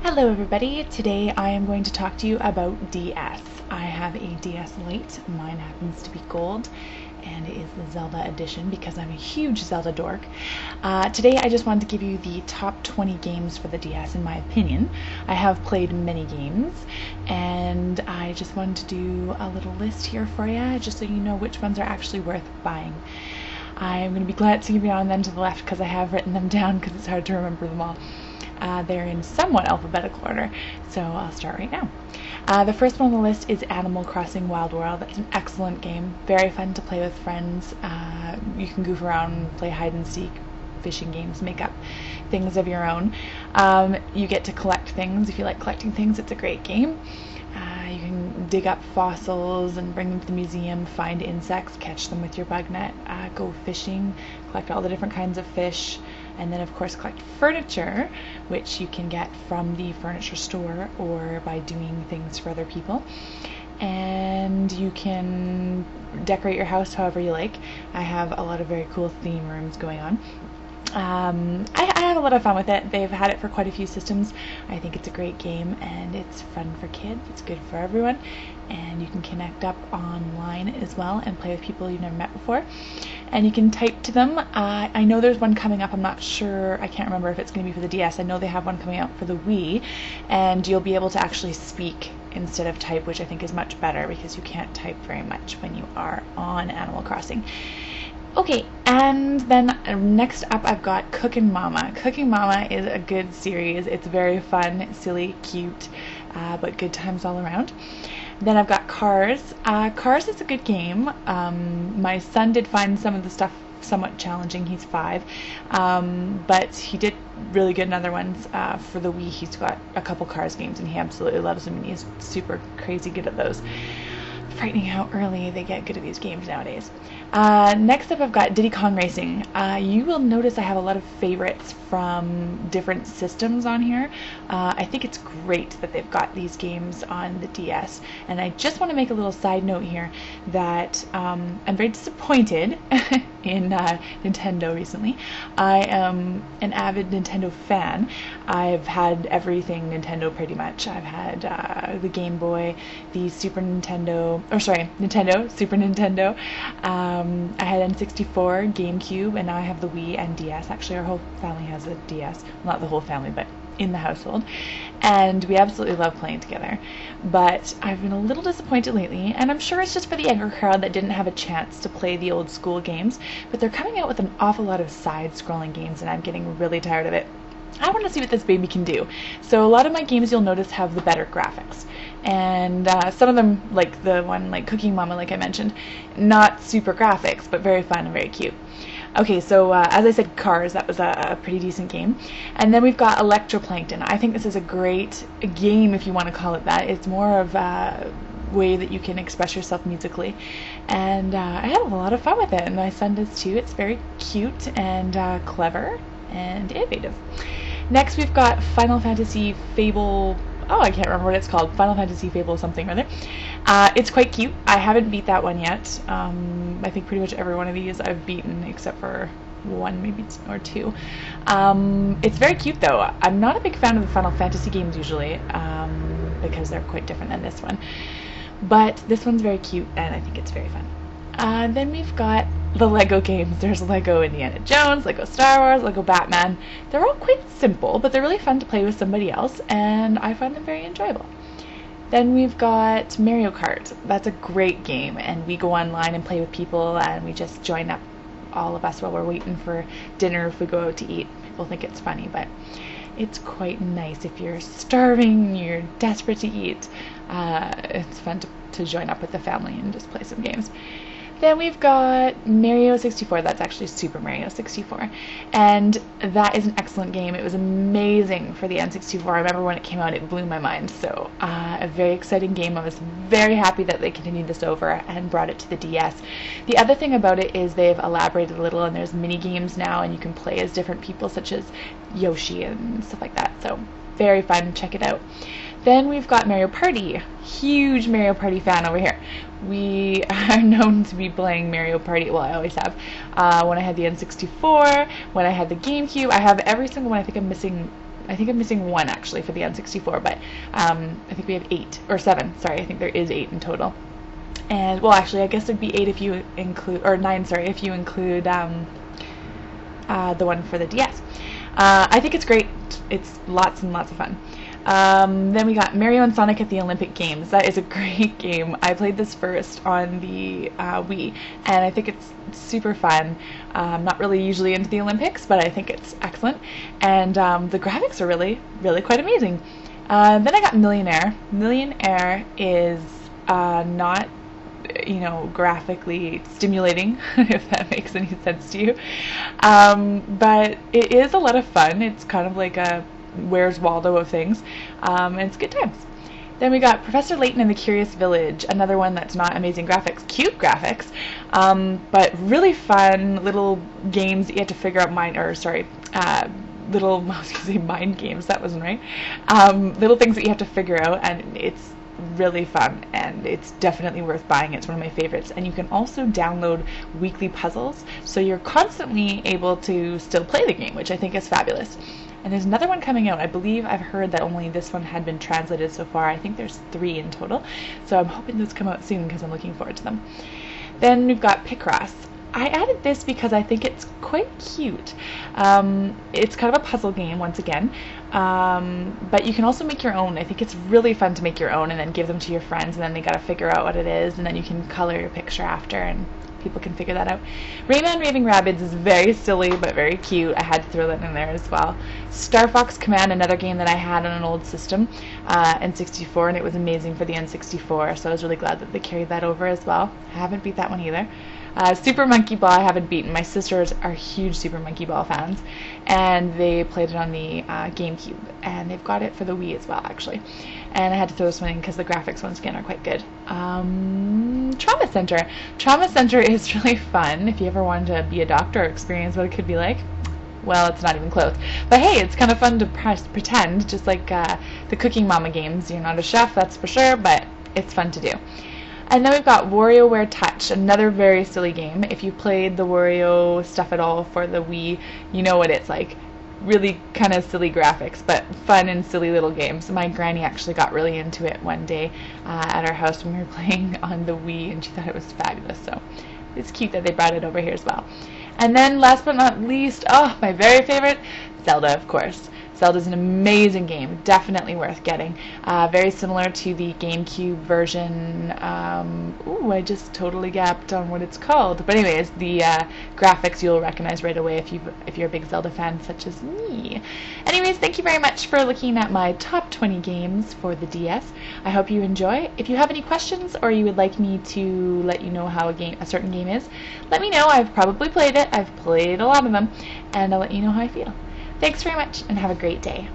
Hello everybody, today I am going to talk to you about DS. I have a DS Lite, mine happens to be gold, and it is the Zelda edition because I'm a huge Zelda dork. Today I just wanted to give you the top 20 games for the DS in my opinion. I have played many games, and I just wanted to do a little list here for you, just so you know which ones are actually worth buying. I'm going to be glancing beyond them to the left because I have written them down because it's hard to remember them all. They're in somewhat alphabetical order, so I'll start right now. The first one on the list is Animal Crossing Wild World. That's an excellent game, very fun to play with friends. You can goof around, play hide and seek, fishing games, make up things of your own. You get to collect things. If you like collecting things, it's a great game. You can dig up fossils and bring them to the museum, find insects, catch them with your bug net, go fishing, collect all the different kinds of fish, and then of course collect furniture, which you can get from the furniture store or by doing things for other people. And you can decorate your house however you like. I have a lot of very cool theme rooms going on. I had a lot of fun with it. They've had it for quite a few systems. I think it's a great game and it's fun for kids. It's good for everyone, and you can connect up online as well and play with people you've never met before. And you can type to them. I know there's one coming up. I'm not sure. I can't remember if it's going to be for the DS. I know they have one coming out for the Wii, and you'll be able to actually speak instead of type, which I think is much better because you can't type very much when you are on Animal Crossing. Okay, and then next up I've got Cookin' Mama. Cookin' Mama is a good series. It's very fun, silly, cute, but good times all around. Then I've got Cars. Cars is a good game. My son did find some of the stuff somewhat challenging. He's 5, but he did really good in other ones. For the Wii, he's got a couple Cars games, and he absolutely loves them, and he's super crazy good at those. Frightening how early they get good at these games nowadays. Next up I've got Diddy Kong Racing. You will notice I have a lot of favorites from different systems on here. I think it's great that they've got these games on the DS, and I just want to make a little side note here that I'm very disappointed in Nintendo recently. I am an avid Nintendo fan. I've had everything Nintendo pretty much. I've had the Game Boy, the Super Nintendo, Nintendo, Super Nintendo. I had N64, GameCube, and now I have the Wii and DS. Actually, our whole family has a DS. Well, not the whole family, but in the household. And we absolutely love playing together. But I've been a little disappointed lately, and I'm sure it's just for the younger crowd that didn't have a chance to play the old school games, but they're coming out with an awful lot of side-scrolling games, and I'm getting really tired of it. I want to see what this baby can do. So a lot of my games you'll notice have the better graphics. And some of them, like the one like Cooking Mama, like I mentioned, not super graphics, but very fun and very cute. Okay, so as I said, Cars, that was a pretty decent game. And then we've got Electroplankton. I think this is a great game, if you want to call it that. It's more of a way that you can express yourself musically. And I had a lot of fun with it, and my son does too. It's very cute and clever and innovative. Next we've got Final Fantasy Fable. Oh, I can't remember what it's called. Final Fantasy Fable something or other. It's quite cute. I haven't beat that one yet. I think pretty much every one of these I've beaten except for one, maybe or two. It's very cute though. I'm not a big fan of the Final Fantasy games usually because they're quite different than this one. But this one's very cute and I think it's very fun. Then we've got the Lego games. There's Lego Indiana Jones, Lego Star Wars, Lego Batman. They're all quite simple, but they're really fun to play with somebody else, and I find them very enjoyable. Then we've got Mario Kart. That's a great game, and we go online and play with people, and we just join up, all of us, while we're waiting for dinner if we go out to eat. People think it's funny, but it's quite nice if you're starving, you're desperate to eat. It's fun to join up with the family and just play some games. Then we've got Mario 64. That's actually Super Mario 64. And that is an excellent game. It was amazing for the N64. I remember when it came out, it blew my mind. So a very exciting game. I was very happy that they continued this over and brought it to the DS. The other thing about it is they've elaborated a little, and there's mini games now, and you can play as different people, such as Yoshi and stuff like that. So very fun. Check it out. Then we've got Mario Party. Huge Mario Party fan over here. We are known to be playing Mario Party. Well, I always have. When I had the N64, when I had the GameCube, I have every single one. I think I'm missing I think I'm missing one actually for the N64, but I think we have 8 or 7. Sorry, I think there is 8 in total. And well, actually, I guess it'd be 8 if you include, or 9, sorry, if you include the one for the DS. I think it's great. It's lots and lots of fun. Then we got Mario and Sonic at the Olympic Games. That is a great game. I played this first on the Wii, and I think it's super fun. I'm not really usually into the Olympics, but I think it's excellent. And the graphics are really, really quite amazing. Then I got Millionheir. Millionheir is not, you know, graphically stimulating, if that makes any sense to you. But it is a lot of fun. It's kind of like a Where's Waldo of things, and it's good times. Then we got Professor Layton and the Curious Village, another one that's not amazing graphics, cute graphics, but really fun little games that you have to figure out little, I was going to say mind games, that wasn't right, little things that you have to figure out, and it's really fun, and it's definitely worth buying. It's one of my favorites. And you can also download weekly puzzles, so you're constantly able to still play the game, which I think is fabulous. And there's another one coming out. I believe I've heard that only this one had been translated so far. I think there's 3 in total, so I'm hoping those come out soon because I'm looking forward to them. Then we've got Picross. I added this because I think it's quite cute. It's kind of a puzzle game once again, but you can also make your own. I think it's really fun to make your own and then give them to your friends, and then they got to figure out what it is, and then you can color your picture after, and people can figure that out. Rayman Raving Rabbids is very silly but very cute. I had to throw that in there as well. Starfox Command, another game that I had on an old system, N64, and it was amazing for the N64, so I was really glad that they carried that over as well. I haven't beat that one either. Super Monkey Ball I haven't beaten. My sisters are huge Super Monkey Ball fans, and they played it on the GameCube, and they've got it for the Wii as well, actually. And I had to throw this one in because the graphics once again are quite good. Trauma Center. Trauma Center is really fun. If you ever wanted to be a doctor or experience what it could be like, well, it's not even close. But hey, it's kind of fun to pretend, just like the Cooking Mama games. You're not a chef, that's for sure, but it's fun to do. And then we've got WarioWare Touch, another very silly game. If you played the Wario stuff at all for the Wii, you know what it's like. Really kind of silly graphics, but fun and silly little games. My granny actually got really into it one day at our house when we were playing on the Wii, and she thought it was fabulous. So it's cute that they brought it over here as well. And then last but not least, my very favorite, Zelda, of course. Zelda's an amazing game, definitely worth getting. Very similar to the GameCube version. I just totally gapped on what it's called. But anyways, the graphics you'll recognize right away if you're a big Zelda fan such as me. Anyways, thank you very much for looking at my top 20 games for the DS. I hope you enjoy. If you have any questions or you would like me to let you know how a certain game is, let me know. I've probably played it. I've played a lot of them, and I'll let you know how I feel. Thanks very much, and have a great day.